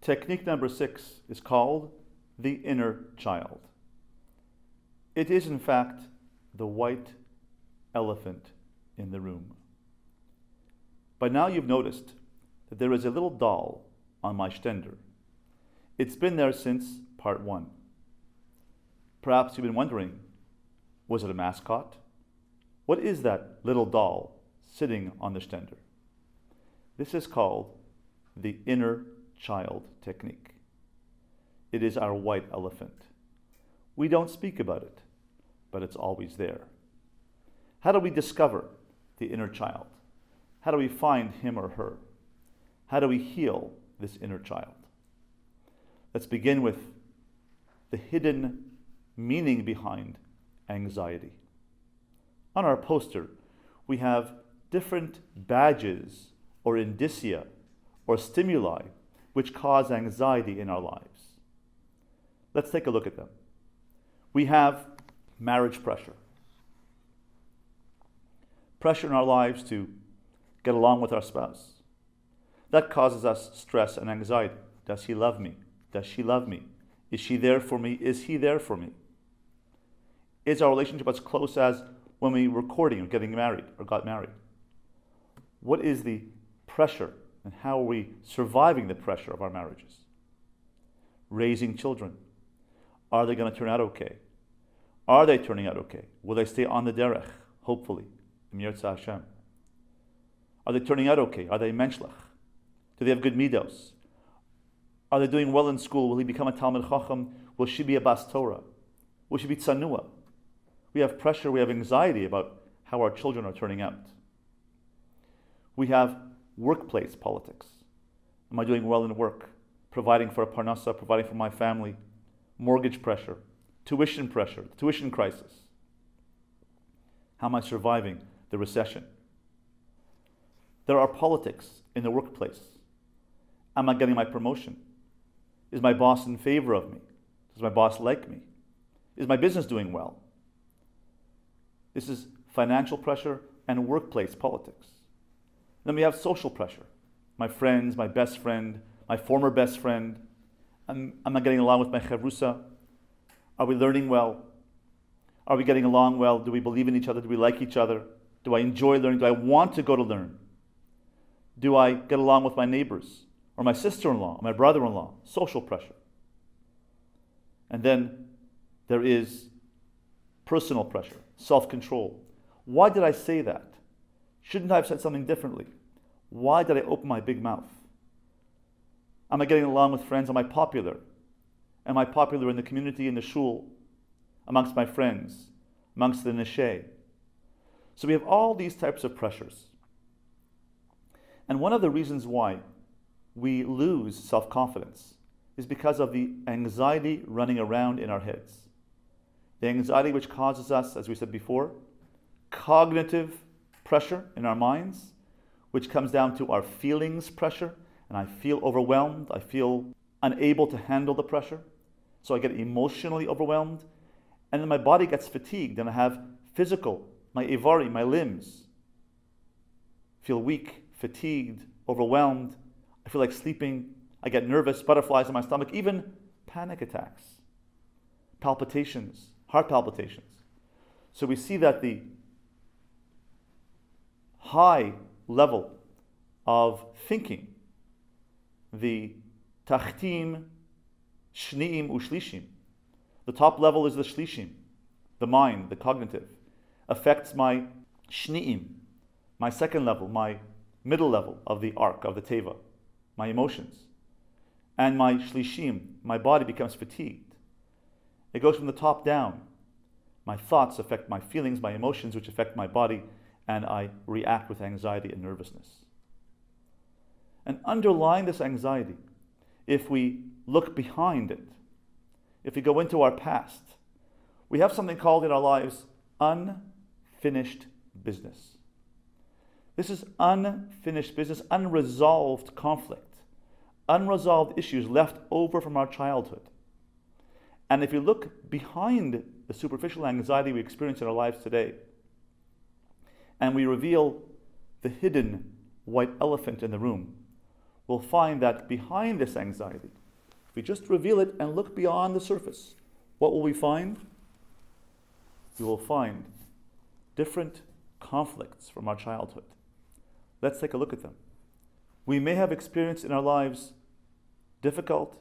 Technique number 6 is called the inner child. It is, in fact, the white elephant in the room. By now you've noticed that there is a little doll on my stender. It's been there since part 1. Perhaps you've been wondering, was it a mascot? What is that little doll sitting on the stender? This is called the inner child technique. It is our white elephant. We don't speak about it, but it's always there. How do we discover the inner child? How do we find him or her? How do we heal this inner child? Let's begin with the hidden meaning behind anxiety. On our poster, we have different badges or indicia or stimuli which cause anxiety in our lives. Let's take a look at them. We have marriage pressure. Pressure in our lives to get along with our spouse. That causes us stress and anxiety. Does he love me? Does she love me? Is she there for me? Is he there for me? Is our relationship as close as when we were courting or getting married or got married? What is the pressure and how are we surviving the pressure of our marriages? Raising children. Are they going to turn out okay? Are they turning out okay? Will they stay on the derech? Hopefully. Mirza Hashem. Are they turning out okay? Are they menschlich? Do they have good midos? Are they doing well in school? Will he become a Talmid Chacham? Will she be a Bas Torah? Will she be Tzanua? We have pressure, we have anxiety about how our children are turning out. We have workplace politics. Am I doing well in work? Providing for a parnasa, providing for my family. Mortgage pressure, tuition pressure, tuition crisis. How am I surviving the recession? There are politics in the workplace. Am I getting my promotion? Is my boss in favor of me? Does my boss like me? Is my business doing well? This is financial pressure and workplace politics. Then we have social pressure. My friends, my best friend, my former best friend. Am I getting along with my chavrusa? Are we learning well? Are we getting along well? Do we believe in each other? Do we like each other? Do I enjoy learning? Do I want to go to learn? Do I get along with my neighbors? Or my sister-in-law, or my brother-in-law? Social pressure. And then there is personal pressure, self-control. Why did I say that? Shouldn't I have said something differently? Why did I open my big mouth? Am I getting along with friends? Am I popular? Am I popular in the community, in the shul, amongst my friends, amongst the neshe? So we have all these types of pressures. And one of the reasons why we lose self-confidence is because of the anxiety running around in our heads. The anxiety which causes us, as we said before, cognitive pressure in our minds, which comes down to our feelings pressure, and I feel overwhelmed, I feel unable to handle the pressure, so I get emotionally overwhelmed, and then my body gets fatigued, and I have physical, my ivari, my limbs, feel weak, fatigued, overwhelmed, I feel like sleeping, I get nervous, butterflies in my stomach, even panic attacks, palpitations, heart palpitations. So we see that the high level of thinking, the tachtim, shniim, ushlishim, the top level is the shlishim, the mind, the cognitive, affects my shniim, my second level, my middle level of the arc, of the teva, my emotions. And my shlishim, my body becomes fatigued. It goes from the top down. My thoughts affect my feelings, my emotions, which affect my body, and I react with anxiety and nervousness. And underlying this anxiety, if we look behind it, if we go into our past, we have something called in our lives unfinished business. This is unfinished business, unresolved conflict, unresolved issues left over from our childhood. And if you look behind the superficial anxiety we experience in our lives today, and we reveal the hidden white elephant in the room, we'll find that behind this anxiety, if we just reveal it and look beyond the surface, what will we find? We will find different conflicts from our childhood. Let's take a look at them. We may have experienced in our lives difficult,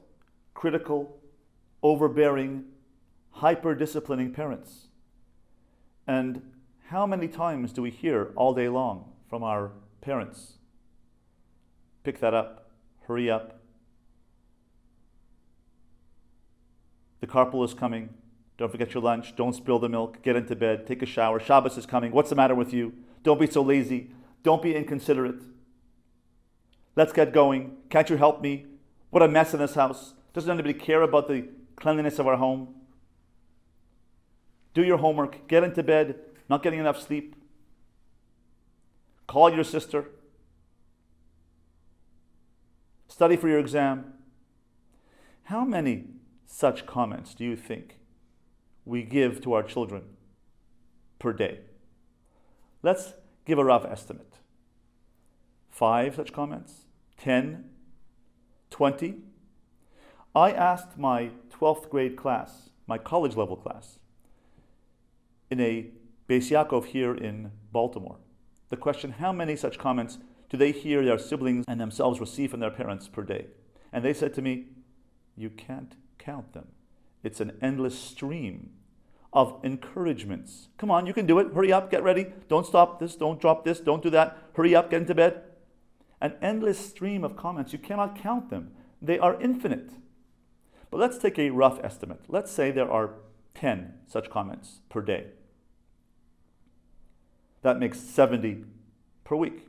critical, overbearing, hyper-disciplining parents. And how many times do we hear all day long from our parents? Pick that up, hurry up. The carpool is coming. Don't forget your lunch. Don't spill the milk. Get into bed. Take a shower. Shabbos is coming. What's the matter with you? Don't be so lazy. Don't be inconsiderate. Let's get going. Can't you help me? What a mess in this house. Doesn't anybody care about the cleanliness of our home? Do your homework. Get into bed. Not getting enough sleep. Call your sister. Study for your exam. How many such comments do you think we give to our children per day? Let's give a rough estimate. 5 such comments? 10? 20? I asked my 12th grade class, my college level class, in a Beis Yaakov here in Baltimore, the question, how many such comments do they hear their siblings and themselves receive from their parents per day? And they said to me, you can't count them. It's an endless stream of encouragements. Come on, you can do it. Hurry up, get ready. Don't stop this, don't drop this, don't do that. Hurry up, get into bed. An endless stream of comments. You cannot count them. They are infinite. But let's take a rough estimate. Let's say there are 10 such comments per day. That makes 70 per week.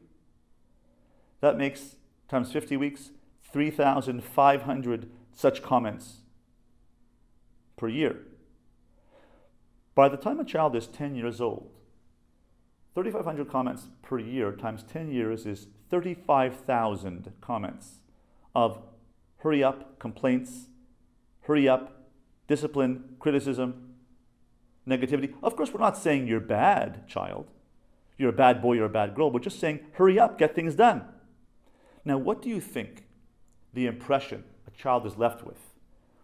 That makes, times 50 weeks, 3,500 such comments per year. By the time a child is 10 years old, 3,500 comments per year times 10 years is 35,000 comments of hurry up, complaints, hurry up, discipline, criticism, negativity. Of course, we're not saying you're bad, child. You're a bad boy, you're a bad girl. We're just saying hurry up, get things done. Now, what do you think the impression a child is left with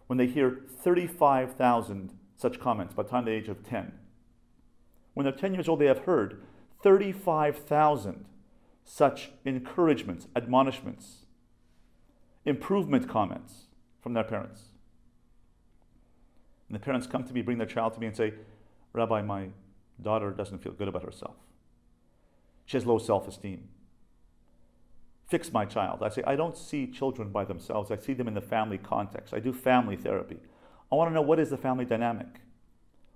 when they hear 35,000 such comments by the time they're the age of 10? When they're 10 years old, they have heard 35,000 such encouragements, admonishments, improvement comments from their parents. And the parents come to me, bring their child to me and say, Rabbi, my daughter doesn't feel good about herself. She has low self-esteem. Fix my child. I say, I don't see children by themselves. I see them in the family context. I do family therapy. I want to know, what is the family dynamic?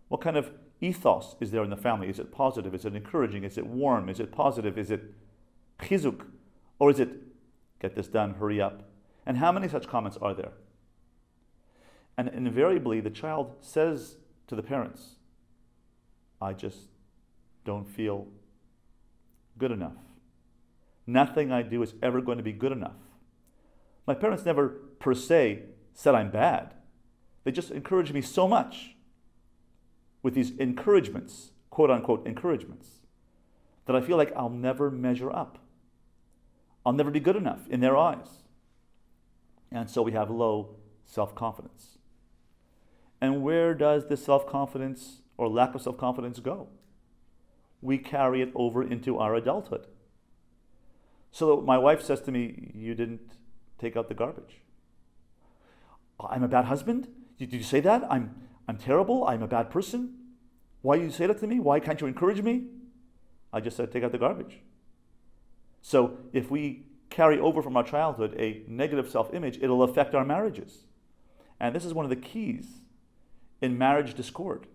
What kind of ethos is there in the family? Is it positive? Is it encouraging? Is it warm? Is it positive? Is it chizuk? Or is it, get this done, hurry up? And how many such comments are there? And invariably, the child says to the parents, I just don't feel good enough. Nothing I do is ever going to be good enough. My parents never, per se, said I'm bad. They just encouraged me so much with these encouragements, quote-unquote encouragements, that I feel like I'll never measure up. I'll never be good enough in their eyes. And so we have low self-confidence. And where does this self-confidence or lack of self-confidence go? We carry it over into our adulthood. So my wife says to me, you didn't take out the garbage. I'm a bad husband? Did you say that? I'm terrible? I'm a bad person? Why do you say that to me? Why can't you encourage me? I just said, take out the garbage. So if we carry over from our childhood a negative self-image, it'll affect our marriages. And this is one of the keys in marriage discord.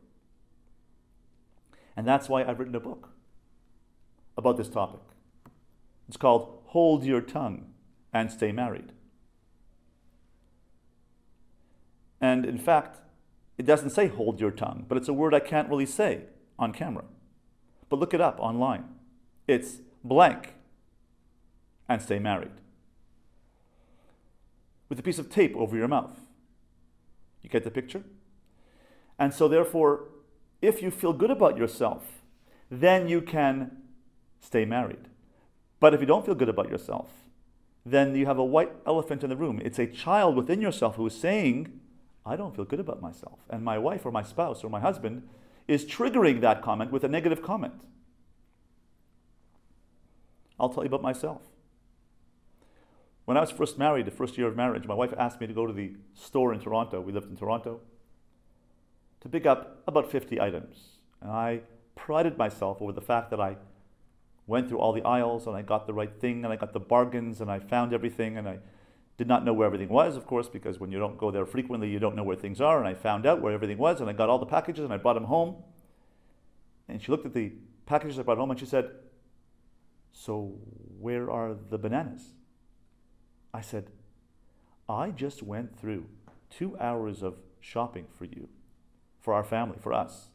And that's why I've written a book about this topic. It's called Hold Your Tongue and Stay Married. And in fact, it doesn't say hold your tongue, but it's a word I can't really say on camera. But look it up online. It's blank and stay married. With a piece of tape over your mouth. You get the picture? And so therefore, if you feel good about yourself, then you can stay married. But if you don't feel good about yourself, then you have a white elephant in the room. It's a child within yourself who is saying, I don't feel good about myself. And my wife or my spouse or my husband is triggering that comment with a negative comment. I'll tell you about myself. When I was first married, the first year of marriage, my wife asked me to go to the store in Toronto. We lived in Toronto. To pick up about 50 items. And I prided myself over the fact that I went through all the aisles and I got the right thing and I got the bargains and I found everything, and I did not know where everything was, of course, because when you don't go there frequently, you don't know where things are. And I found out where everything was, and I got all the packages and I brought them home. And she looked at the packages I brought home and she said, so where are the bananas? I said, I just went through 2 hours of shopping for you, for our family, for us.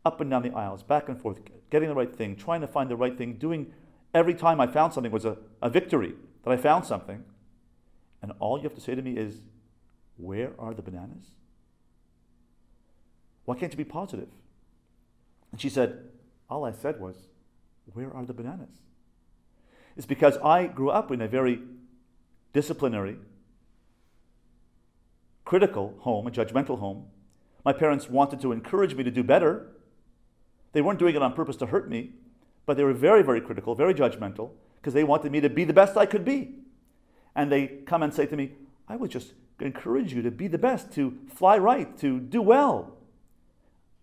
Up and down the aisles, back and forth, getting the right thing, trying to find the right thing, doing every time I found something was a victory, that I found something. And all you have to say to me is, where are the bananas? Why can't you be positive? And she said, all I said was, where are the bananas? It's because I grew up in a very disciplinary, critical home, a judgmental home. My parents wanted to encourage me to do better. They weren't doing it on purpose to hurt me, but they were very, very critical, very judgmental, because they wanted me to be the best I could be. And they come and say to me, I would just encourage you to be the best, to fly right, to do well.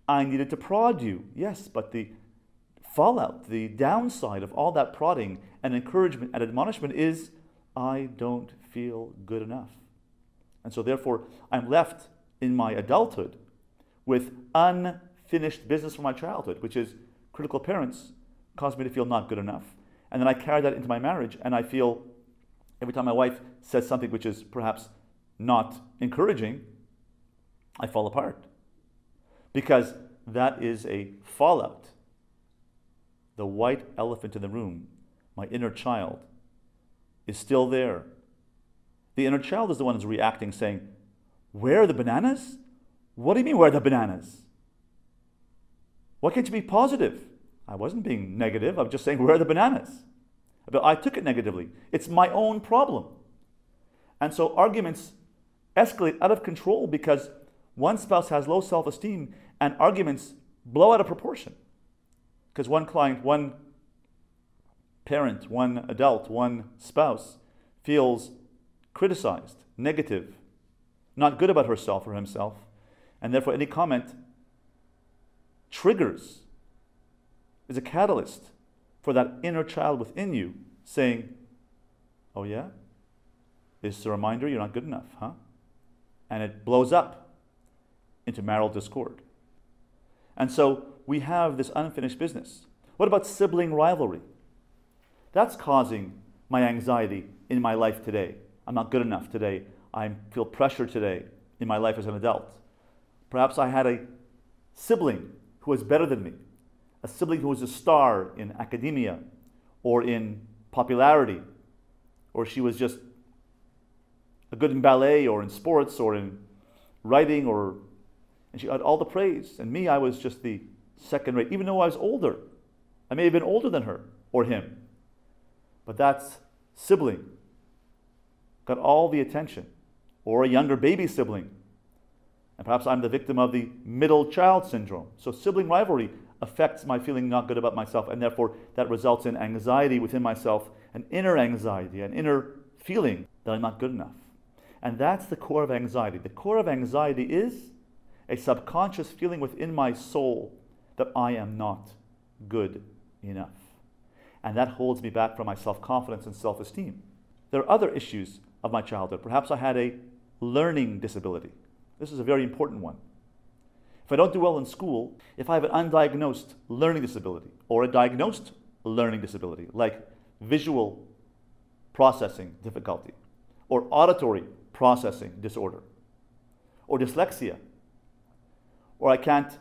I needed to prod you, yes, but the fallout, the downside of all that prodding and encouragement and admonishment is, I don't feel good enough. And so therefore, I'm left in my adulthood with unfinished business from my childhood, which is critical parents caused me to feel not good enough. And then I carry that into my marriage, and I feel every time my wife says something which is perhaps not encouraging, I fall apart. Because that is a fallout. The white elephant in the room, my inner child, is still there. The inner child is the one who's reacting, saying, where are the bananas? What do you mean, where are the bananas? Why can't you be positive? I wasn't being negative. I'm just saying, where are the bananas? But I took it negatively. It's my own problem. And so arguments escalate out of control because one spouse has low self-esteem and arguments blow out of proportion. Because one client, one parent, one adult, one spouse feels criticized, negative, not good about herself or himself, and therefore any comment triggers, is a catalyst for that inner child within you saying, oh yeah? This is a reminder you're not good enough, huh? And it blows up into marital discord. And so we have this unfinished business. What about sibling rivalry? That's causing my anxiety in my life today. I'm not good enough today. I feel pressure today in my life as an adult. Perhaps I had a sibling who was better than me, a sibling who was a star in academia or in popularity, or she was just good in ballet or in sports or in writing, and she had all the praise. And me, I was just the second rate, even though I was older. I may have been older than her or him. But that sibling got all the attention, or a younger baby sibling. And perhaps I'm the victim of the middle child syndrome. So sibling rivalry affects my feeling not good about myself, and therefore that results in anxiety within myself, an inner anxiety, an inner feeling that I'm not good enough. And that's the core of anxiety. The core of anxiety is a subconscious feeling within my soul that I am not good enough. And that holds me back from my self-confidence and self-esteem. There are other issues of my childhood. Perhaps I had a learning disability. This is a very important one. If I don't do well in school, if I have an undiagnosed learning disability or a diagnosed learning disability, like visual processing difficulty or auditory processing disorder or dyslexia, or I can't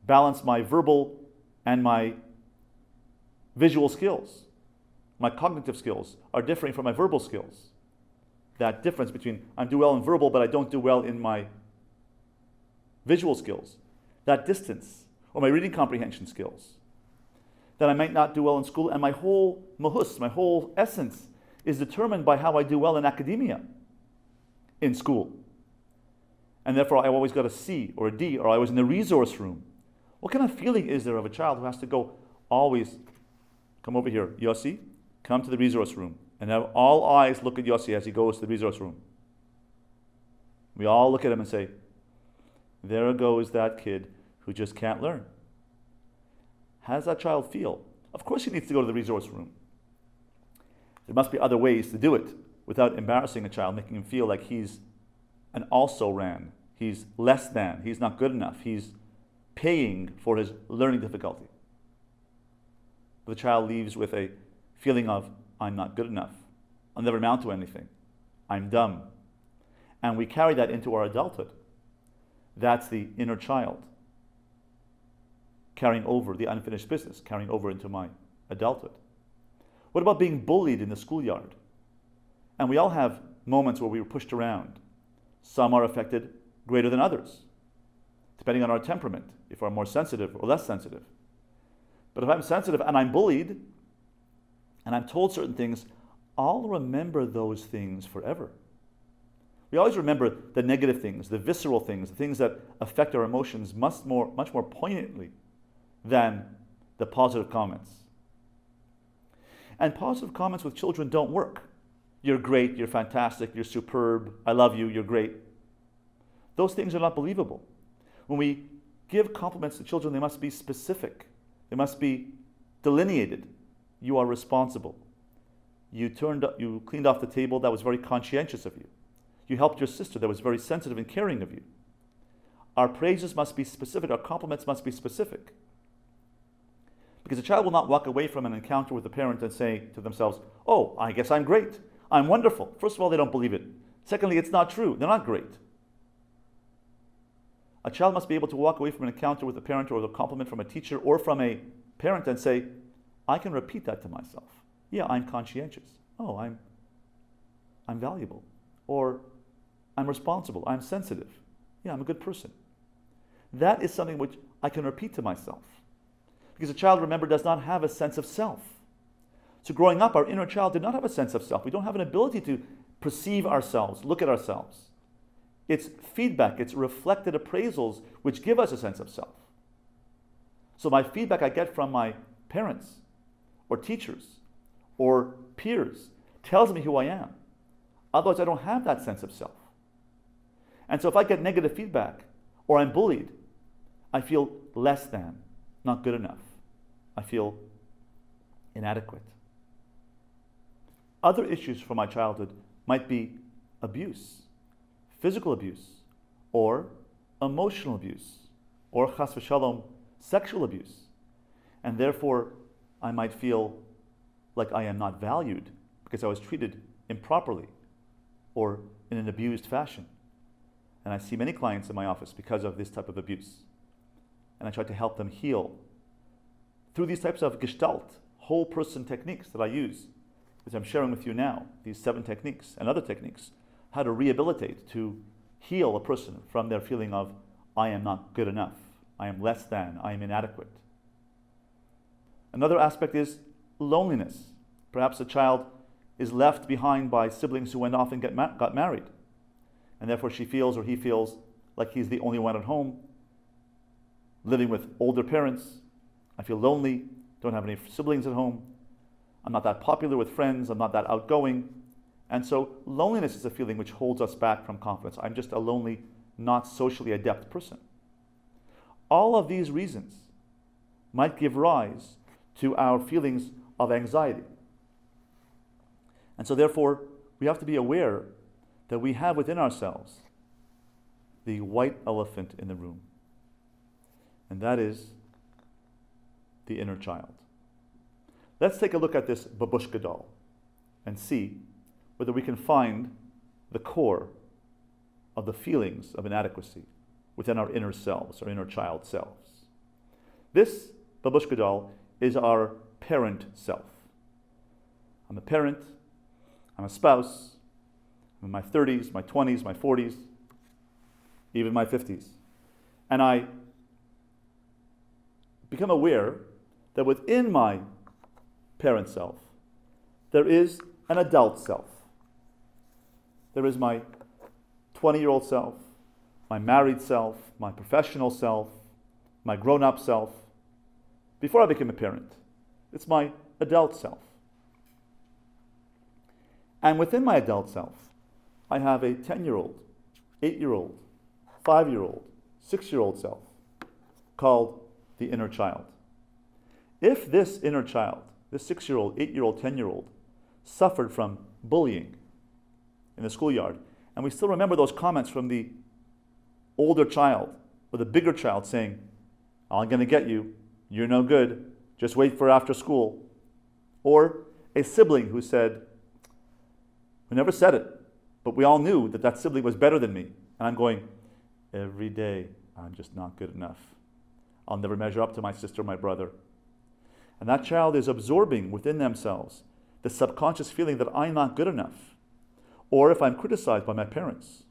balance my verbal and my visual skills, my cognitive skills are differing from my verbal skills. That difference between I do well in verbal but I don't do well in my visual skills, that distance, or my reading comprehension skills, that I might not do well in school, and my whole mahus, my whole essence is determined by how I do well in academia, in school. And therefore I always got a C or a D, or I was in the resource room. What kind of feeling is there of a child who has to go always, come over here, Yossi, come to the resource room, and have all eyes look at Yossi as he goes to the resource room. We all look at him and say, there goes that kid who just can't learn. How does that child feel? Of course he needs to go to the resource room. There must be other ways to do it without embarrassing a child, making him feel like he's an also-ran. He's less than. He's not good enough. He's paying for his learning difficulty. The child leaves with a feeling of, I'm not good enough. I'll never amount to anything. I'm dumb. And we carry that into our adulthood. That's the inner child carrying over the unfinished business, carrying over into my adulthood. What about being bullied in the schoolyard? And we all have moments where we were pushed around. Some are affected greater than others, depending on our temperament, if we're more sensitive or less sensitive. But if I'm sensitive and I'm bullied, and I'm told certain things, I'll remember those things forever. We always remember the negative things, the visceral things, the things that affect our emotions much more poignantly than the positive comments. And positive comments with children don't work. You're great, you're fantastic, you're superb, I love you, you're great. Those things are not believable. When we give compliments to children, they must be specific. They must be delineated. You are responsible. You cleaned off the table, that was very conscientious of you. You helped your sister, that was very sensitive and caring of you. Our praises must be specific, our compliments must be specific. Because a child will not walk away from an encounter with a parent and say to themselves, oh, I guess I'm great, I'm wonderful. First of all, they don't believe it. Secondly, it's not true, they're not great. A child must be able to walk away from an encounter with a parent or a compliment from a teacher or from a parent and say, I can repeat that to myself. Yeah, I'm conscientious. Oh, I'm valuable. Or I'm responsible. I'm sensitive. Yeah, I'm a good person. That is something which I can repeat to myself. Because a child, remember, does not have a sense of self. So growing up, our inner child did not have a sense of self. We don't have an ability to perceive ourselves, look at ourselves. It's feedback, it's reflected appraisals which give us a sense of self. So my feedback I get from my parents or teachers or peers tells me who I am. Otherwise, I don't have that sense of self. And so if I get negative feedback or I'm bullied, I feel less than, not good enough. I feel inadequate. Other issues from my childhood might be abuse, physical abuse, or emotional abuse, or chas v'shalom, sexual abuse. And therefore, I might feel like I am not valued because I was treated improperly or in an abused fashion. And I see many clients in my office because of this type of abuse. And I try to help them heal through these types of gestalt, whole person techniques that I use, as I'm sharing with you now, these 7 techniques and other techniques, how to rehabilitate, to heal a person from their feeling of, I am not good enough, I am less than, I am inadequate. Another aspect is loneliness. Perhaps a child is left behind by siblings who went off and got married. And therefore she feels or he feels like he's the only one at home, living with older parents. I feel lonely, don't have any siblings at home. I'm not that popular with friends, I'm not that outgoing. And so loneliness is a feeling which holds us back from confidence. I'm just a lonely, not socially adept person. All of these reasons might give rise to our feelings of anxiety. And so therefore, we have to be aware that we have within ourselves the white elephant in the room. And that is the inner child. Let's take a look at this babushka doll and see whether we can find the core of the feelings of inadequacy within our inner selves, our inner child selves. This babushka doll is our parent self. I'm a parent, I'm a spouse, I'm in my 30s, my 20s, my 40s, even my 50s. And I become aware that within my parent self, there is an adult self. There is my 20-year-old self, my married self, my professional self, my grown-up self. Before I became a parent, it's my adult self. And within my adult self, I have a 10-year-old, 8-year-old, 5-year-old, 6-year-old self called the inner child. If this inner child, this 6-year-old, 8-year-old, 10-year-old, suffered from bullying in the schoolyard, and we still remember those comments from the older child or the bigger child saying, I'm going to get you, you're no good, just wait for after school. Or a sibling who said, we never said it, but we all knew that that sibling was better than me. And I'm going, every day, I'm just not good enough. I'll never measure up to my sister or my brother. And that child is absorbing within themselves the subconscious feeling that I'm not good enough. Or if I'm criticized by my parents,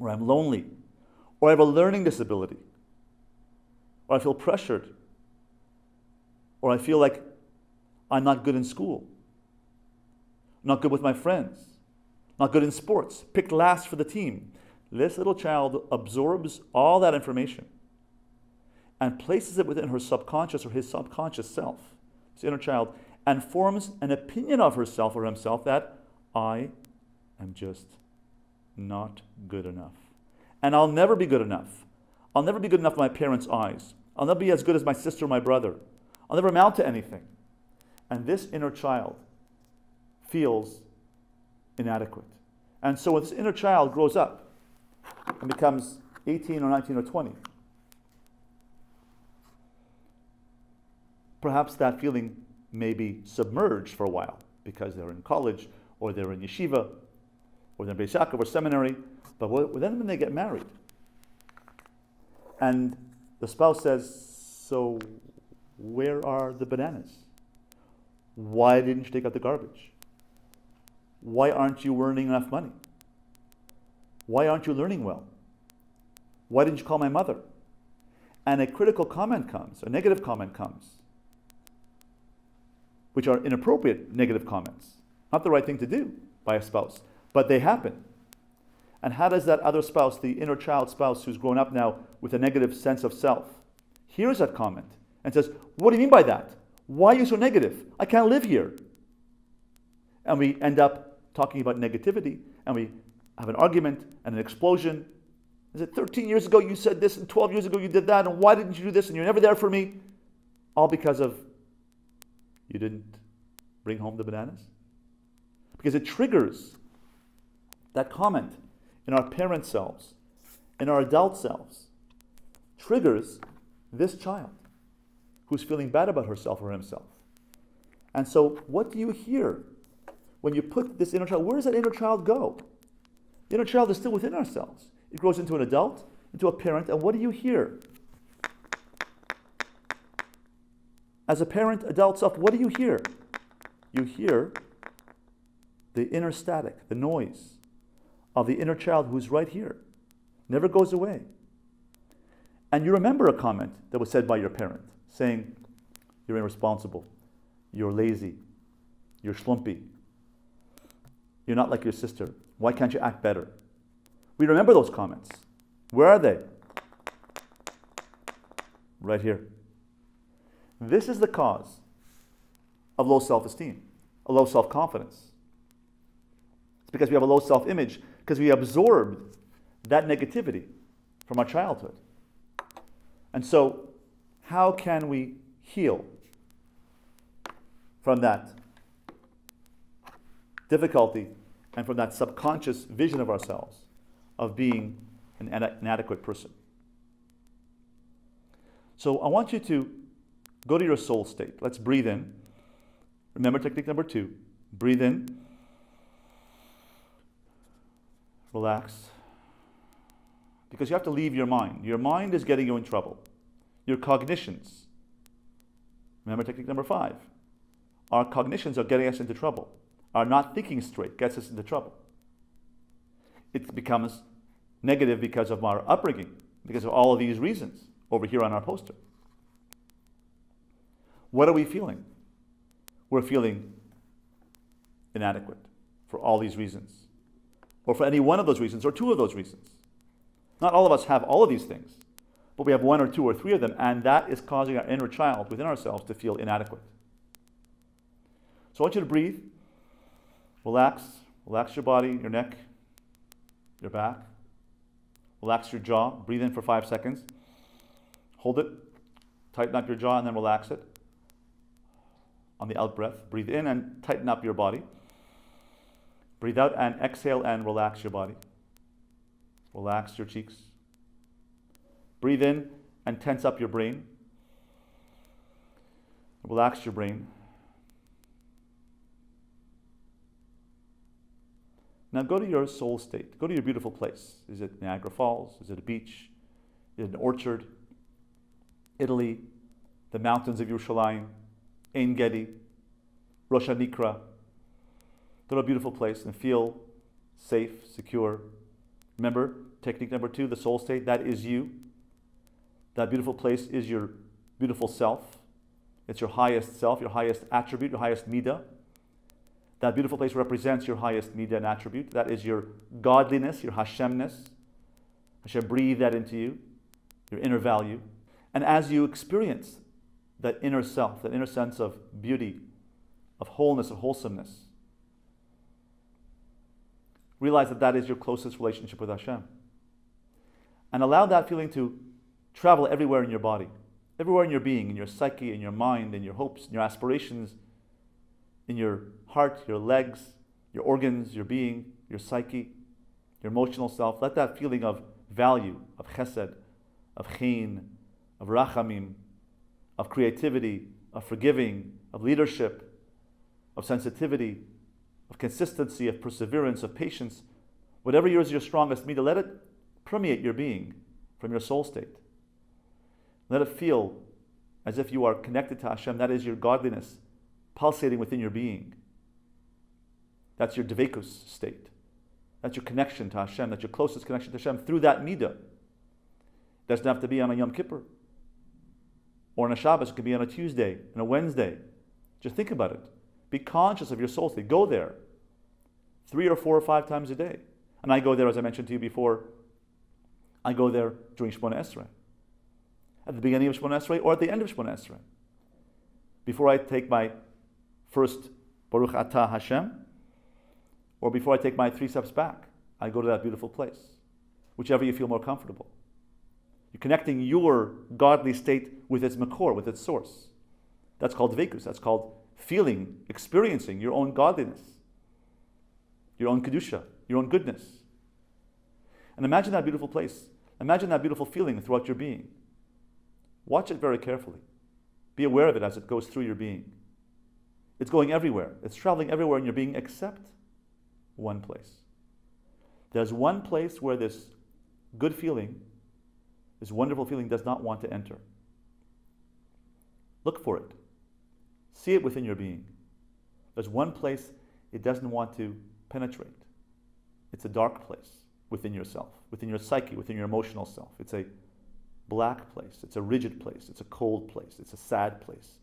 or I'm lonely, or I have a learning disability, or I feel pressured, or I feel like I'm not good in school, not good with my friends, not good in sports, picked last for the team. This little child absorbs all that information and places it within her subconscious or his subconscious self, this inner child, and forms an opinion of herself or himself that I am just not good enough. And I'll never be good enough. I'll never be good enough in my parents' eyes. I'll never be as good as my sister or my brother. I'll never amount to anything. And this inner child feels inadequate. And so when this inner child grows up and becomes 18 or 19 or 20, perhaps that feeling may be submerged for a while because they're in college or they're in yeshiva or they're in Beis Yaakov or seminary. But then when they get married and the spouse says, so where are the bananas? Why didn't you take out the garbage? Why aren't you earning enough money? Why aren't you learning well? Why didn't you call my mother? And a critical comment comes, a negative comment comes, which are inappropriate negative comments. Not the right thing to do by a spouse, but they happen. And how does that other spouse, the inner child spouse who's grown up now with a negative sense of self, hears that comment and says, what do you mean by that? Why are you so negative? I can't live here. And we end up talking about negativity, and we have an argument and an explosion. Is it 13 years ago you said this, and 12 years ago you did that, and why didn't you do this, and you're never there for me? All because of you didn't bring home the bananas? Because it triggers that comment in our parent selves, in our adult selves, triggers this child who's feeling bad about herself or himself. And so what do you hear when you put this inner child? Where does that inner child go? The inner child is still within ourselves. It grows into an adult, into a parent, and what do you hear? As a parent, adult self, what do you hear? You hear the inner static, the noise of the inner child who's right here. Never goes away. And you remember a comment that was said by your parent, saying, you're irresponsible, you're lazy, you're schlumpy, you're not like your sister, why can't you act better? We remember those comments. Where are they? Right here. This is the cause of low self-esteem, a low self-confidence. It's because we have a low self-image, because we absorbed that negativity from our childhood. And so, how can we heal from that difficulty and from that subconscious vision of ourselves of being an inadequate person? So I want you to go to your soul state. Let's breathe in. Remember technique number 2. Breathe in. Relax. Because you have to leave your mind. Your mind is getting you in trouble. Your cognitions. Remember technique number 5. Our cognitions are getting us into trouble. Our not thinking straight gets us into trouble. It becomes negative because of our upbringing, because of all of these reasons over here on our poster. What are we feeling? We're feeling inadequate for all these reasons, or for any one of those reasons, or two of those reasons. Not all of us have all of these things, but we have one or two or three of them, and that is causing our inner child within ourselves to feel inadequate. So I want you to breathe, relax your body, your neck, your back, relax your jaw, breathe in for 5 seconds, hold it, tighten up your jaw, and then relax it. On the out breath, breathe in and tighten up your body. Breathe out and exhale and relax your body. Relax your cheeks. Breathe in and tense up your brain. Relax your brain. Now go to your soul state. Go to your beautiful place. Is it Niagara Falls? Is it a beach? Is it an orchard? Italy? The mountains of Yerushalayim? Ein Gedi? Rosh HaNikra? Go to a beautiful place and feel safe, secure. Remember, technique number 2, the soul state, that is you. That beautiful place is your beautiful self. It's your highest self, your highest attribute, your highest midah. That beautiful place represents your highest midah and attribute. That is your godliness, your Hashemness. Hashem breathed that into you, your inner value. And as you experience that inner self, that inner sense of beauty, of wholeness, of wholesomeness, realize that that is your closest relationship with Hashem. And allow that feeling to travel everywhere in your body, everywhere in your being, in your psyche, in your mind, in your hopes, in your aspirations, in your heart, your legs, your organs, your being, your psyche, your emotional self. Let that feeling of value, of chesed, of chen, of rachamim, of creativity, of forgiving, of leadership, of sensitivity, of consistency, of perseverance, of patience, whatever is your strongest midah, let it permeate your being from your soul state. Let it feel as if you are connected to Hashem. That is your godliness pulsating within your being. That's your dvekus state. That's your connection to Hashem. That's your closest connection to Hashem through that midah. It doesn't have to be on a Yom Kippur or on a Shabbos. It could be on a Tuesday and a Wednesday. Just think about it. Be conscious of your soul state. Go there 3 or 4 or 5 times a day. And I go there, as I mentioned to you before, I go there during Shemona Esrei. At the beginning of Shemona Esrei or at the end of Shemona Esrei. Before I take my first Baruch Atah Hashem, or before I take my 3 steps back, I go to that beautiful place, whichever you feel more comfortable. You're connecting your godly state with its makor, with its source. That's called dvekus. That's called feeling, experiencing your own godliness, your own kedusha, your own goodness. And imagine that beautiful place. Imagine that beautiful feeling throughout your being. Watch it very carefully. Be aware of it as it goes through your being. It's going everywhere. It's traveling everywhere in your being except one place. There's one place where this good feeling, this wonderful feeling does not want to enter. Look for it. See it within your being. There's one place it doesn't want to penetrate. It's a dark place within yourself, within your psyche, within your emotional self. It's a black place. It's a rigid place. It's a cold place. It's a sad place.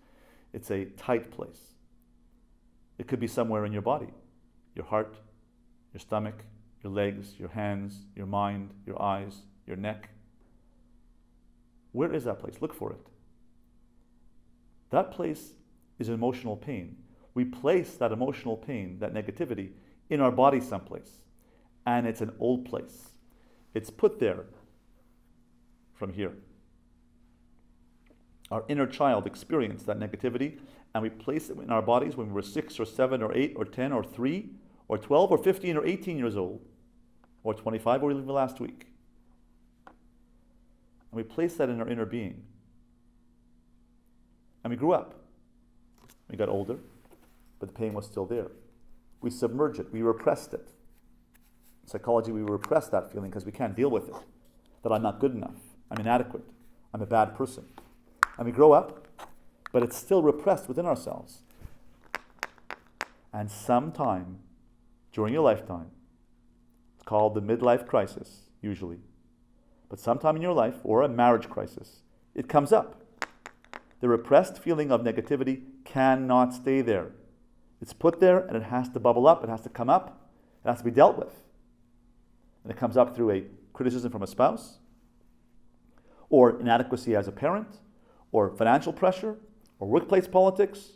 It's a tight place. It could be somewhere in your body, your heart, your stomach, your legs, your hands, your mind, your eyes, your neck. Where is that place? Look for it. That place is emotional pain. We place that emotional pain, that negativity, in our body someplace. And it's an old place. It's put there from here. Our inner child experienced that negativity, and we place it in our bodies when we were 6 or 7 or 8 or 10 or 3 or 12 or 15 or 18 years old, or 25 or even last week. And we place that in our inner being. And we grew up. We got older, but the pain was still there. We submerged it. We repressed it. In psychology, we repress that feeling because we can't deal with it. That I'm not good enough. I'm inadequate. I'm a bad person. And we grow up, but it's still repressed within ourselves. And sometime during your lifetime, it's called the midlife crisis, usually. But sometime in your life, or a marriage crisis, it comes up. The repressed feeling of negativity cannot stay there. It's put there and it has to bubble up, it has to come up, it has to be dealt with. And it comes up through a criticism from a spouse, or inadequacy as a parent, or financial pressure, or workplace politics,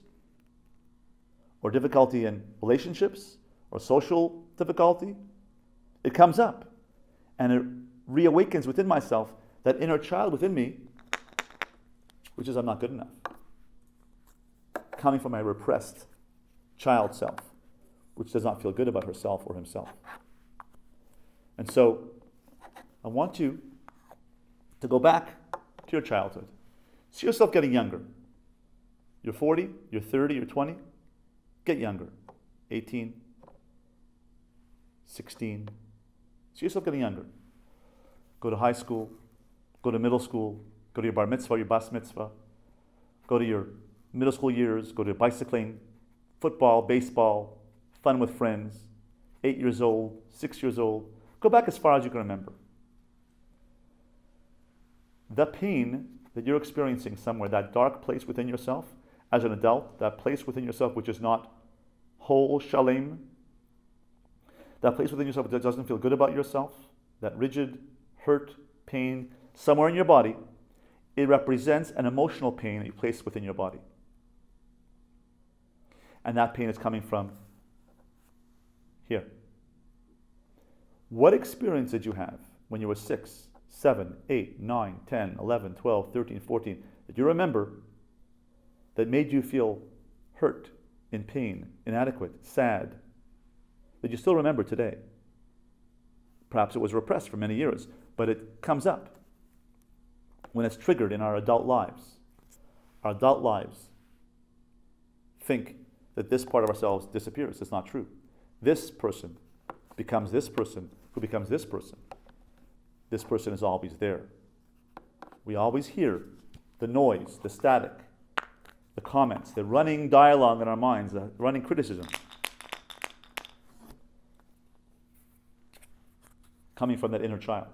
or difficulty in relationships, or social difficulty. It comes up and it reawakens within myself that inner child within me, which is I'm not good enough, coming from my repressed child self, which does not feel good about herself or himself. And so I want you to go back to your childhood. See yourself getting younger. You're 40, you're 30, you're 20. Get younger. 18, 16. See yourself getting younger. Go to high school, go to middle school, go to your bar mitzvah, your bas mitzvah, go to your middle school years, go to bicycling, football, baseball, fun with friends, 8 years old, 6 years old. Go back as far as you can remember. The pain that you're experiencing somewhere, that dark place within yourself, as an adult, that place within yourself which is not whole, shalem, that place within yourself that doesn't feel good about yourself, that rigid, hurt, pain, somewhere in your body, it represents an emotional pain that you place within your body. And that pain is coming from here. What experience did you have when you were 6, 7, 8, 9, 10, 11, 12, 13, 14, that you remember that made you feel hurt, in pain, inadequate, sad, that you still remember today? Perhaps it was repressed for many years, but it comes up when it's triggered in our adult lives. Our adult lives think that this part of ourselves disappears. It's not true. This person becomes this person, who becomes this person. This person is always there. We always hear the noise, the static, the comments, the running dialogue in our minds, the running criticism coming from that inner child.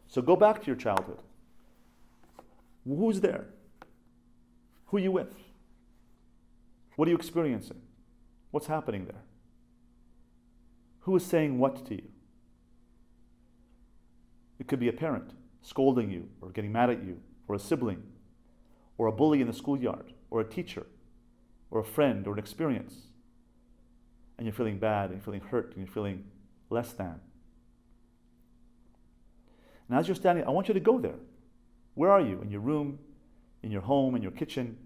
So go back to your childhood. Who's there? Who are you with? What are you experiencing? What's happening there? Who is saying what to you? It could be a parent scolding you or getting mad at you, or a sibling, or a bully in the schoolyard, or a teacher, or a friend, or an experience. And you're feeling bad, and you're feeling hurt, and you're feeling less than. And as you're standing, I want you to go there. Where are you? In your room, in your home, in your kitchen,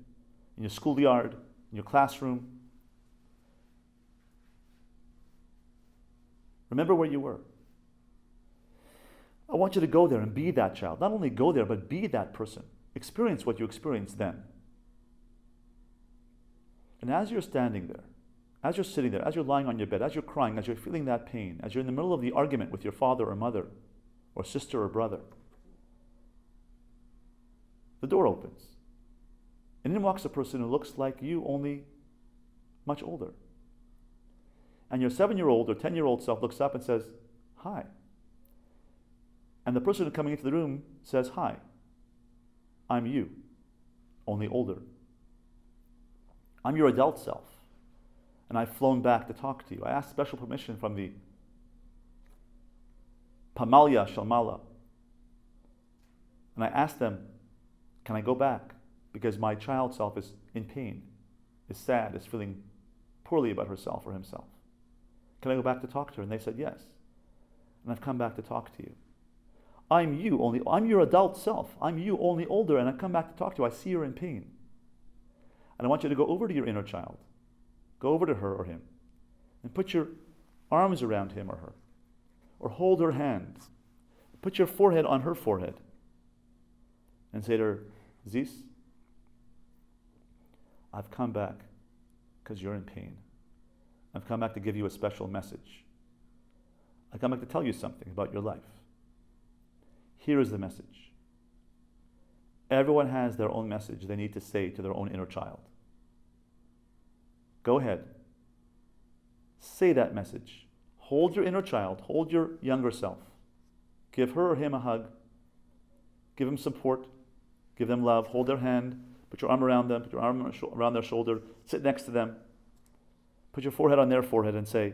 in your schoolyard, in your classroom? Remember where you were. I want you to go there and be that child. Not only go there, but be that person. Experience what you experienced then. And as you're standing there, as you're sitting there, as you're lying on your bed, as you're crying, as you're feeling that pain, as you're in the middle of the argument with your father or mother, or sister or brother, the door opens. And in walks a person who looks like you, only much older. And your 7-year-old or 10-year-old self looks up and says, "Hi." And the person coming into the room says, "Hi, I'm you, only older. I'm your adult self, and I've flown back to talk to you. I asked special permission from the Pamalya Shalmala, and I asked them, can I go back? Because my child self is in pain, is sad, is feeling poorly about herself or himself. Can I go back to talk to her?" And they said, "Yes. And I've come back to talk to you. I'm your adult self. I'm you, only older, and I've come back to talk to you. I see you're in pain. And I want you to go over to your inner child. Go over to her or him, and put your arms around him or her, or hold her hand. Put your forehead on her forehead, and say to her, "Zis, I've come back because you're in pain. I've come back to give you a special message. I've come back to tell you something about your life. Here is the message." Everyone has their own message they need to say to their own inner child. Go ahead. Say that message. Hold your inner child. Hold your younger self. Give her or him a hug. Give them support. Give them love. Hold their hand. Put your arm around them, put your arm around their shoulder, sit next to them. Put your forehead on their forehead and say,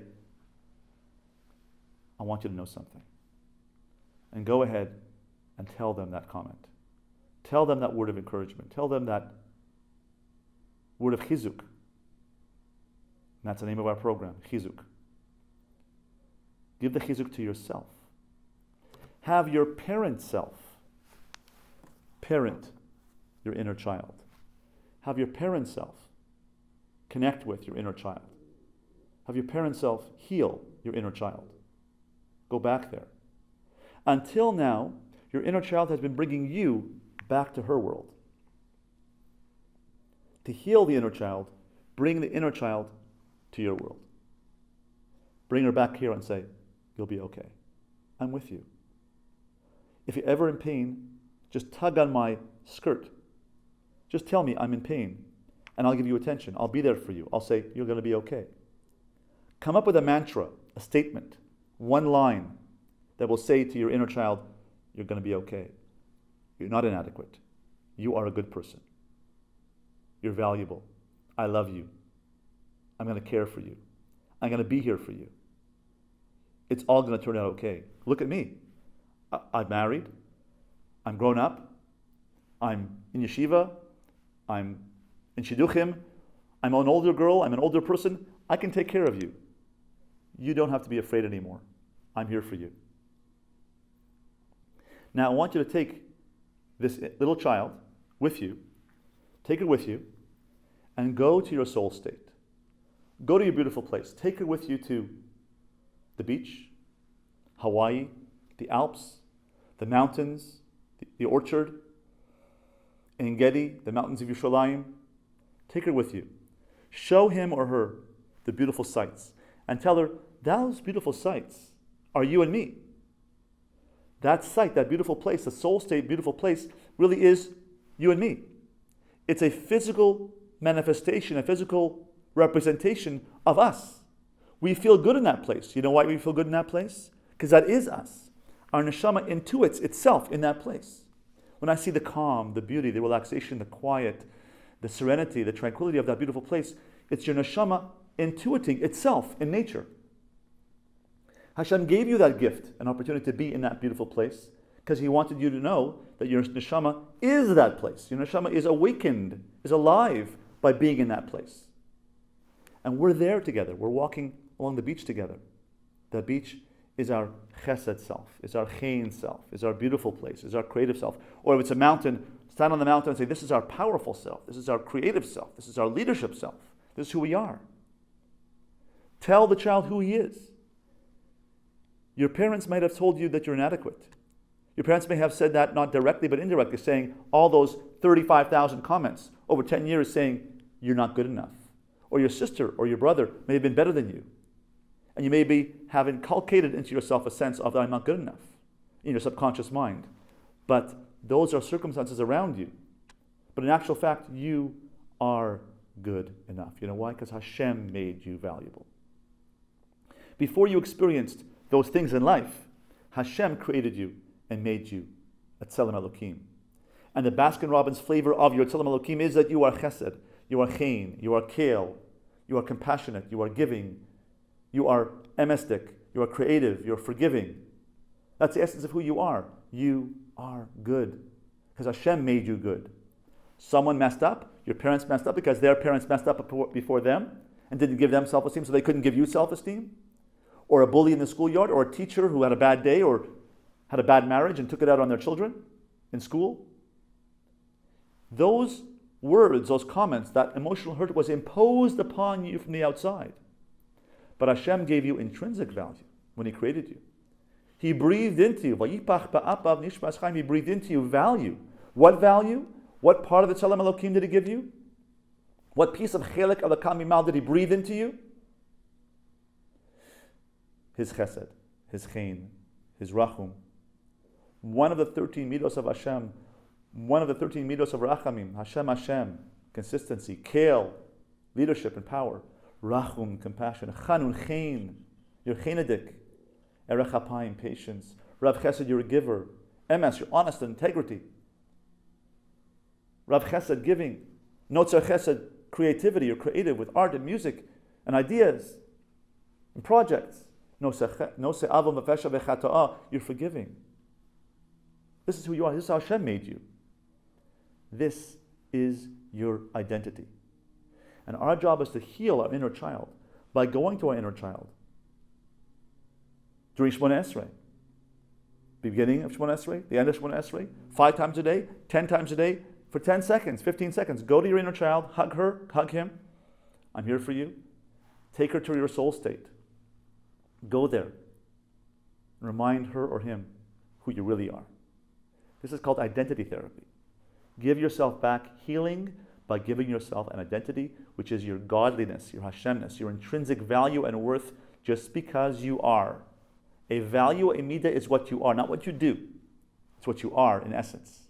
I want you to know something. And go ahead and tell them that comment. Tell them that word of encouragement. Tell them that word of chizuk. And that's the name of our program, chizuk. Give the chizuk to yourself. Have your parent self parent your inner child. Have your parent self connect with your inner child. Have your parent self heal your inner child. Go back there. Until now, your inner child has been bringing you back to her world. To heal the inner child, bring the inner child to your world. Bring her back here and say, you'll be okay. I'm with you. If you're ever in pain, just tug on my skirt. Just tell me I'm in pain, and I'll give you attention. I'll be there for you. I'll say, you're going to be okay. Come up with a mantra, a statement, one line that will say to your inner child, you're going to be okay. You're not inadequate. You are a good person. You're valuable. I love you. I'm going to care for you. I'm going to be here for you. It's all going to turn out okay. Look at me. I'm married. I'm grown up. I'm in yeshiva. I'm in shidduchim. I'm an older girl. I'm an older person. I can take care of you. You don't have to be afraid anymore. I'm here for you. Now I want you to take this little child with you, take her with you, and go to your soul state. Go to your beautiful place. Take her with you to the beach, Hawaii, the Alps, the mountains, the orchard, En Gedi, the mountains of Yerushalayim. Take her with you. Show him or her the beautiful sights and tell her, those beautiful sights are you and me. That sight, that beautiful place, the soul state, beautiful place, really is you and me. It's a physical manifestation, a physical representation of us. We feel good in that place. You know why we feel good in that place? Because that is us. Our neshama intuits itself in that place. When I see the calm, the beauty, the relaxation, the quiet, the serenity, the tranquility of that beautiful place, it's your neshama intuiting itself in nature. Hashem gave you that gift, an opportunity to be in that beautiful place, because He wanted you to know that your neshama is that place. Your neshama is awakened, is alive by being in that place. And we're there together. We're walking along the beach together. That beach is our chesed self, is our chen self, is our beautiful place, is our creative self. Or if it's a mountain, stand on the mountain and say, this is our powerful self, this is our creative self, this is our leadership self, this is who we are. Tell the child who he is. Your parents might have told you that you're inadequate. Your parents may have said that not directly but indirectly, saying all those 35,000 comments over 10 years saying you're not good enough. Or your sister or your brother may have been better than you. And you may have inculcated into yourself a sense of that I'm not good enough in your subconscious mind. But those are circumstances around you. But in actual fact, you are good enough. You know why? Because Hashem made you valuable. Before you experienced those things in life, Hashem created you and made you a Tzelem Elokim. And the Baskin-Robbins flavor of your Tzelem Elokim is that you are chesed, you are chen, you are kale, you are compassionate, you are giving, you are emestic, you are creative, you are forgiving. That's the essence of who you are. You are good. Because Hashem made you good. Someone messed up, your parents messed up because their parents messed up before them and didn't give them self-esteem, so they couldn't give you self-esteem. Or a bully in the schoolyard, or a teacher who had a bad day or had a bad marriage and took it out on their children in school. Those words, those comments, that emotional hurt was imposed upon you from the outside. But Hashem gave you intrinsic value when He created you. He breathed into you. He breathed into you value. What value? What part of the Tzelem Elokim did He give you? What piece of Chelek Elokam Mimal did He breathe into you? His chesed, His chen, His rachum. One of the 13 midos of Hashem, one of the 13 midos of Rachamim, Hashem, consistency, kale, leadership and power, rachum, compassion, chanun, chen, you're chenedik, erech hapayim, patience, rav chesed, you're a giver, emes, you're honest and integrity, Rav Chesed, giving. Notzer Chesed, creativity or creative with art and music and ideas and projects. Noseh Avon V'Fesha V'Chata'ah, you're forgiving. This is who you are. This is how Hashem made you. This is your identity. And our job is to heal our inner child by going to our inner child. During Shemona Esrei, beginning of Shemona Esrei, the end of Shemona Esrei, 5 times a day, 10 times a day, for 10 seconds, 15 seconds. Go to your inner child, hug her, hug him. I'm here for you. Take her to your soul state. Go there. And remind her or him who you really are. This is called identity therapy. Give yourself back healing by giving yourself an identity, which is your godliness, your Hashemness, your intrinsic value and worth just because you are. A value, a midah, is what you are, not what you do. It's what you are in essence.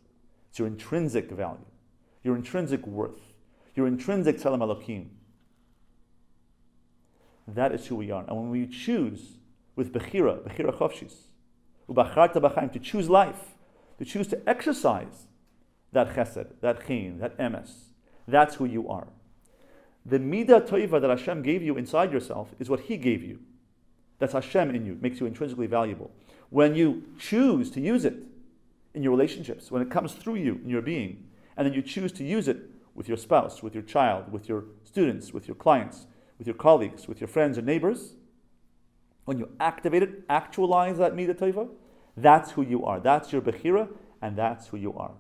It's your intrinsic value, your intrinsic worth, your intrinsic tzelem Elokim. That is who we are. And when we choose with bechira chofshis, ubacharta b'chaim, to choose life, to choose to exercise that chesed, that chen, that emes, that's who you are. The midah toiva that Hashem gave you inside yourself is what He gave you. That's Hashem in you, makes you intrinsically valuable. When you choose to use it in your relationships, when it comes through you in your being, and then you choose to use it with your spouse, with your child, with your students, with your clients, with your colleagues, with your friends and neighbors, when you activate it, actualize that midah tova, that's who you are. That's your bechira, and that's who you are.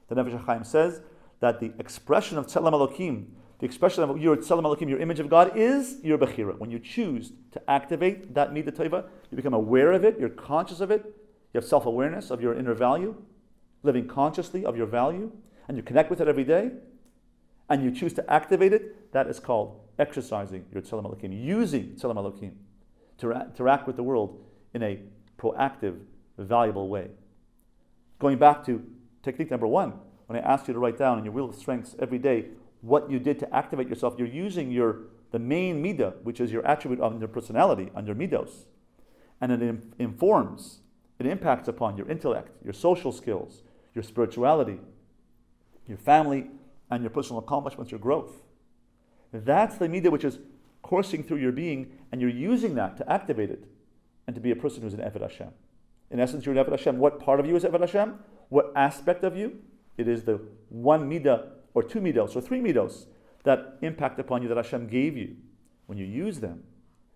The Nefesh HaChaim says that the expression of tzelem Elokim, the expression of your tzelem Elokim, your image of God, is your bechira. When you choose to activate that midah tova, you become aware of it, you're conscious of it, you have self-awareness of your inner value, living consciously of your value, and you connect with it every day, and you choose to activate it, that is called exercising your tzelem Elokim, using tzelem Elokim to interact with the world in a proactive, valuable way. Going back to technique number 1, when I asked you to write down in your wheel of strengths every day what you did to activate yourself, you're using the main midah, which is your attribute of your personality, under midos, and it informs, it impacts upon your intellect, your social skills, your spirituality, your family, and your personal accomplishments, your growth. That's the midah which is coursing through your being, and you're using that to activate it and to be a person who's an Eved Hashem. In essence, you're an Eved Hashem. What part of you is Eved Hashem? What aspect of you? It is the one midah, or 2 midos, or 3 midos that impact upon you that Hashem gave you. When you use them,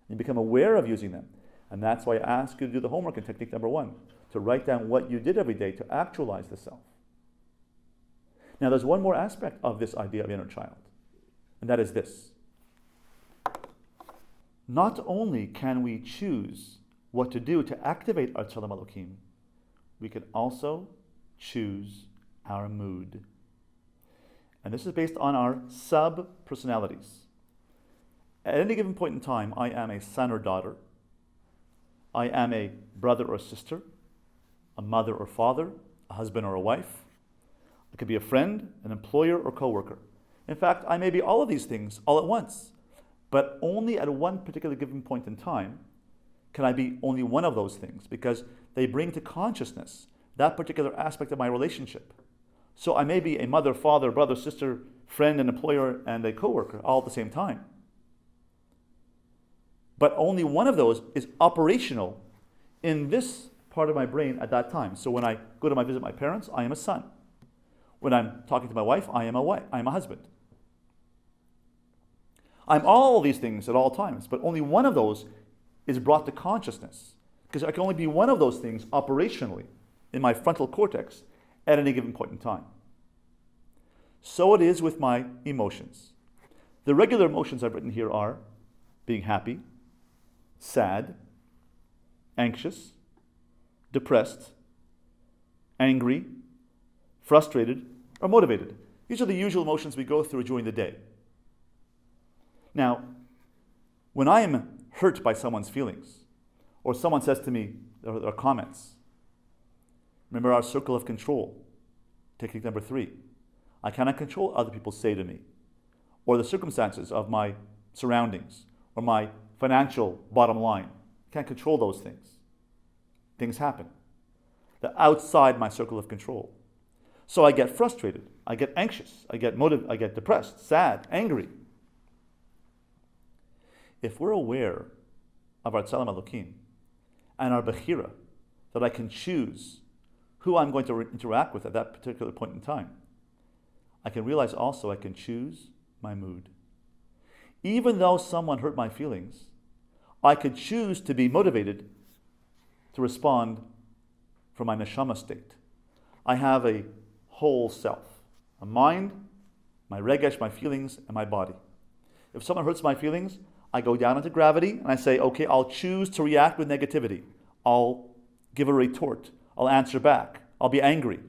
you become aware of using them. And that's why I ask you to do the homework in technique number 1, to write down what you did every day to actualize the self. Now there's one more aspect of this idea of inner child, and that is this. Not only can we choose what to do to activate our tzelem Elokim, we can also choose our mood. And this is based on our sub-personalities. At any given point in time, I am a son or daughter. I am a brother or sister, a mother or father, a husband or a wife. I could be a friend, an employer, or coworker. In fact, I may be all of these things all at once, but only at one particular given point in time can I be only one of those things, because they bring to consciousness that particular aspect of my relationship. So I may be a mother, father, brother, sister, friend, an employer, and a coworker all at the same time. But only one of those is operational in this part of my brain at that time. So when I go to visit my parents, I am a son. When I'm talking to my wife, I am a husband. I'm all these things at all times, but only one of those is brought to consciousness, because I can only be one of those things operationally in my frontal cortex at any given point in time. So it is with my emotions. The regular emotions I've written here are being happy, sad, anxious, depressed, angry, frustrated, or motivated. These are the usual emotions we go through during the day. Now, when I am hurt by someone's feelings, or someone says to me, or comments, remember our circle of control, technique number 3. I cannot control what other people say to me, or the circumstances of my surroundings, or my financial bottom line. I can't control those things. Things happen. They're outside my circle of control. So I get frustrated, I get anxious, I get depressed, sad, angry. If we're aware of our Tzelem Elokim and our Bechira, that I can choose who I'm going to interact with at that particular point in time, I can realize also I can choose my mood. Even though someone hurt my feelings, I could choose to be motivated to respond from my neshama state. I have a whole self, a mind, my regesh, my feelings, and my body. If someone hurts my feelings, I go down into gravity and I say, okay, I'll choose to react with negativity. I'll give a retort. I'll answer back. I'll be angry.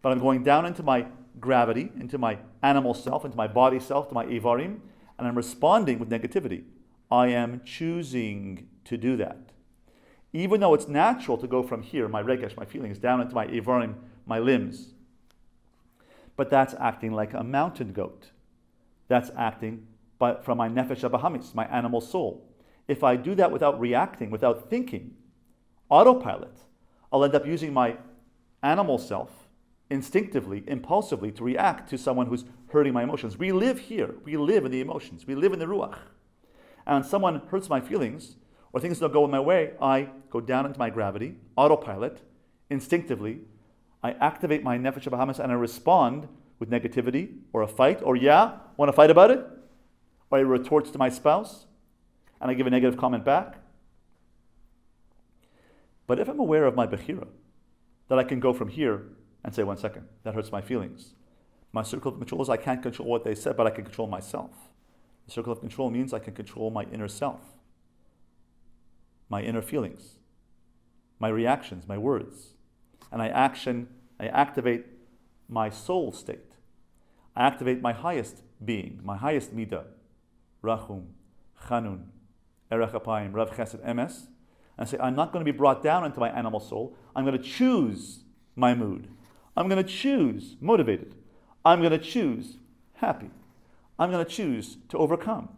But I'm going down into my gravity, into my animal self, into my body self, to my Ivarim, and I'm responding with negativity. I am choosing to do that. Even though it's natural to go from here, my regesh, my feelings, down into my Ivarim, my limbs. But that's acting like a mountain goat. That's acting from my nefesh abahamis, my animal soul. If I do that without reacting, without thinking, autopilot, I'll end up using my animal self instinctively, impulsively to react to someone who's hurting my emotions. We live here. We live in the emotions. We live in the ruach. And when someone hurts my feelings or things don't go my way, I go down into my gravity, autopilot, instinctively. I activate my nefesh abahamis and I respond with negativity or a fight or want to fight about it? Or I retort to my spouse and I give a negative comment back. But if I'm aware of my bechira, that I can go from here and say, 1 second, that hurts my feelings. My circle of control is I can't control what they said, but I can control myself. The circle of control means I can control my inner self, my inner feelings, my reactions, my words. And I activate my soul state. I activate my highest being, my highest midah, Rachum, Chanun, Erech Apayim, Rav Chesed, Emes, and I say, I'm not going to be brought down into my animal soul. I'm going to choose my mood. I'm going to choose motivated. I'm going to choose happy. I'm going to choose to overcome.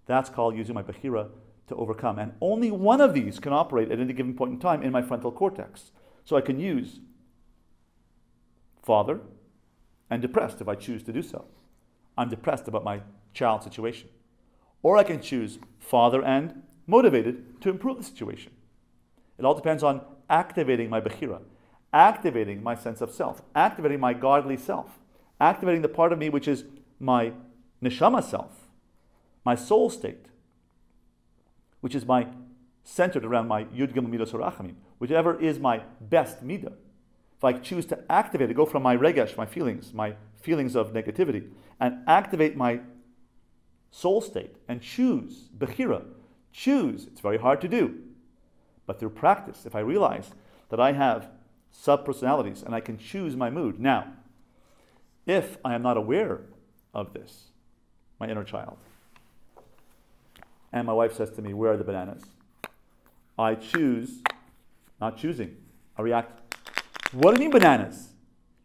That's called using my bechira to overcome. And only one of these can operate at any given point in time in my frontal cortex. So I can use father and depressed if I choose to do so. I'm depressed about my child situation. Or I can choose father and motivated to improve the situation. It all depends on activating my bechira, activating my sense of self, activating my godly self, activating the part of me which is my neshama self, my soul state, which is centered around my yud gimel midos harachamim, whichever is my best midah. If I choose to activate it, go from my regesh, my feelings of negativity, and activate my soul state and choose bechira, it's very hard to do. But through practice, if I realize that I have sub-personalities and I can choose my mood. Now, if I am not aware of this, my inner child, and my wife says to me, where are the bananas? I choose, not choosing. I react, what do you mean bananas?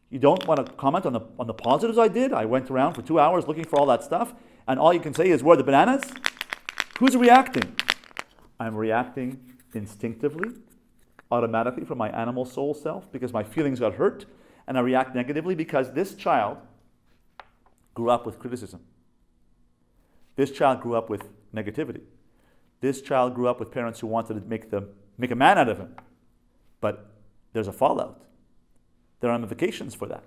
You don't want to comment on the positives I did? I went around for 2 hours looking for all that stuff, and all you can say is, where are the bananas? Who's reacting? I'm reacting instinctively, automatically from my animal soul self because my feelings got hurt, and I react negatively because this child grew up with criticism. This child grew up with negativity. This child grew up with parents who wanted to make a man out of him. But there's a fallout. There are ramifications for that.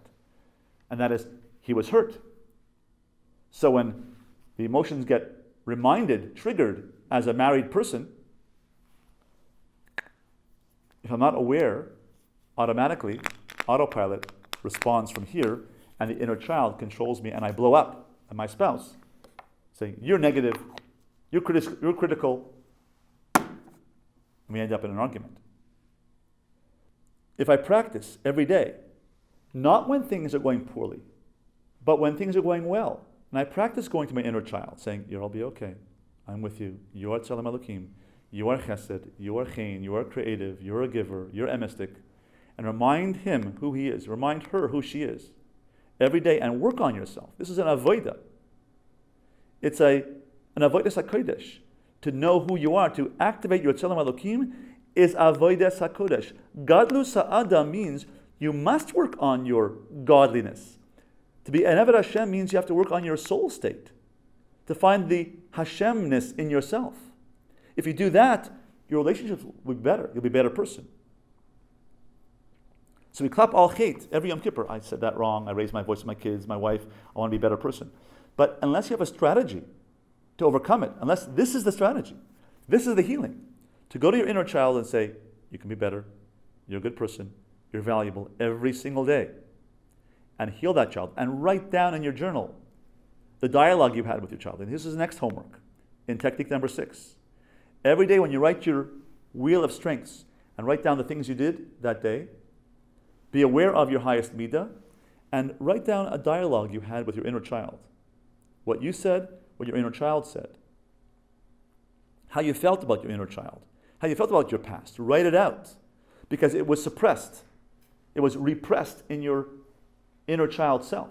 And that is, he was hurt. So when the emotions get triggered as a married person, if I'm not aware, automatically, autopilot responds from here, and the inner child controls me, and I blow up at my spouse, saying, you're negative, you're critical, and we end up in an argument. If I practice every day, not when things are going poorly, but when things are going well, and I practice going to my inner child, saying, you'll be okay, I'm with you, you are Tzelem Elokim, you are chesed, you are chen, you are creative, you're a giver, you're emistic, and remind him who he is, remind her who she is, every day, and work on yourself. This is an avodah. It's an avodas hakodesh. To know who you are, to activate your Tzelem Elokim, is avodas hakodesh. Gadlus ha'adam means You must work on your godliness. To be an Eved Hashem means you have to work on your soul state, to find the Hashemness in yourself. If you do that, your relationships will be better. You'll be a better person. So we clap al chait every Yom Kippur. I said that wrong. I raised my voice to my kids, my wife. I want to be a better person. But unless you have a strategy to overcome it, unless this is the strategy, this is the healing, to go to your inner child and say, you can be better, you're a good person, you're valuable every single day, and heal that child, and write down in your journal the dialogue you had with your child. And this is the next homework in technique number 6. Every day when you write your wheel of strengths and write down the things you did that day, be aware of your highest midah, and write down a dialogue you had with your inner child. What you said, what your inner child said. How you felt about your inner child. How you felt about your past. Write it out. Because it was suppressed. It was repressed in your inner child self.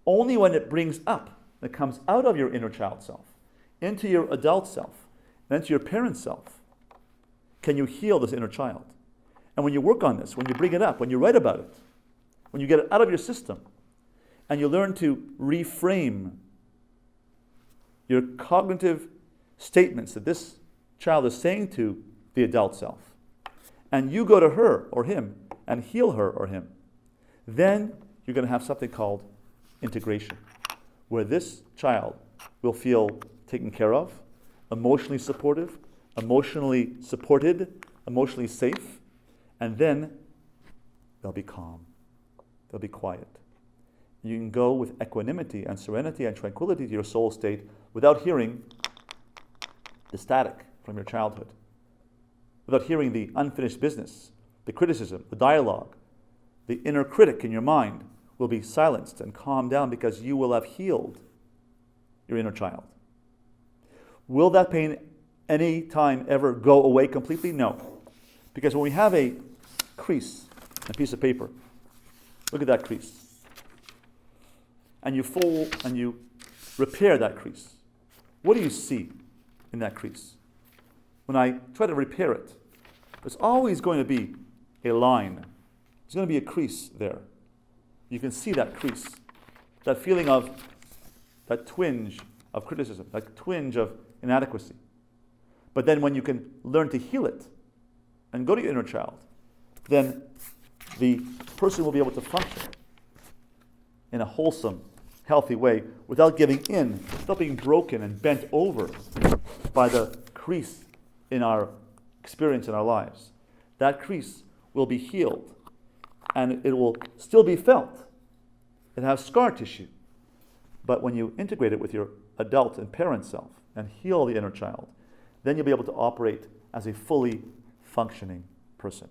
Only when it brings up, it comes out of your inner child self, into your adult self, and into your parent self, can you heal this inner child. And when you work on this, when you bring it up, when you write about it, when you get it out of your system, and you learn to reframe your cognitive statements that this child is saying to the adult self, and you go to her or him and heal her or him, then you're going to have something called integration, where this child will feel taken care of, emotionally supportive, emotionally supported, emotionally safe, and then they'll be calm, they'll be quiet. You can go with equanimity and serenity and tranquility to your soul state without hearing the static from your childhood, without hearing the unfinished business, the criticism, the dialogue. The inner critic in your mind will be silenced and calmed down because you will have healed your inner child. Will that pain any time ever go away completely? No. Because when we have a crease, a piece of paper, look at that crease, and you fold and you repair that crease, what do you see in that crease? When I try to repair it, there's always going to be a line. There's going to be a crease there. You can see that crease, that feeling of, that twinge of criticism, that twinge of inadequacy. But then when you can learn to heal it and go to your inner child, then the person will be able to function in a wholesome, healthy way without giving in, without being broken and bent over by the crease in our experience in our lives. That crease will be healed and it will still be felt. It has scar tissue. But when you integrate it with your adult and parent self and heal the inner child, then you'll be able to operate as a fully functioning person.